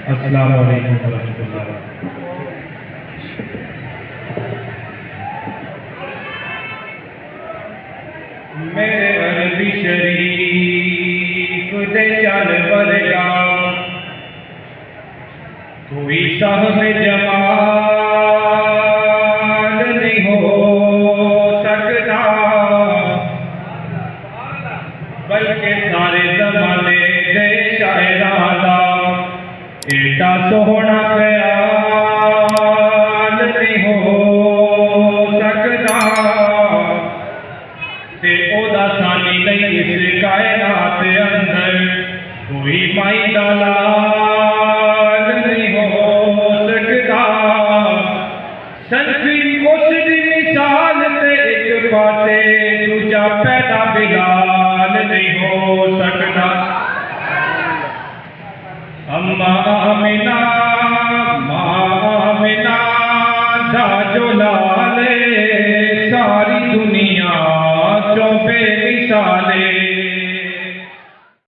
अस्सलाम वालेकुम वरहमतुल्लाह। मेरे अरबी शरीफ दे चल वर्गा कोई साहब जमाल नहीं हो सकता, बल्कि सारे जमाने दे शायरां दा एडा सोहना ख्याल नहीं हो सकता, ते ओदा सानी नहीं इस कायनात अंदर कोई माई दा लाल नहीं हो सकता। सच्ची उसदी मिसाल ते एक पासे दूजा पैदा बिलाल नहीं हो सकता। अम्मा आमिना दा जो लाले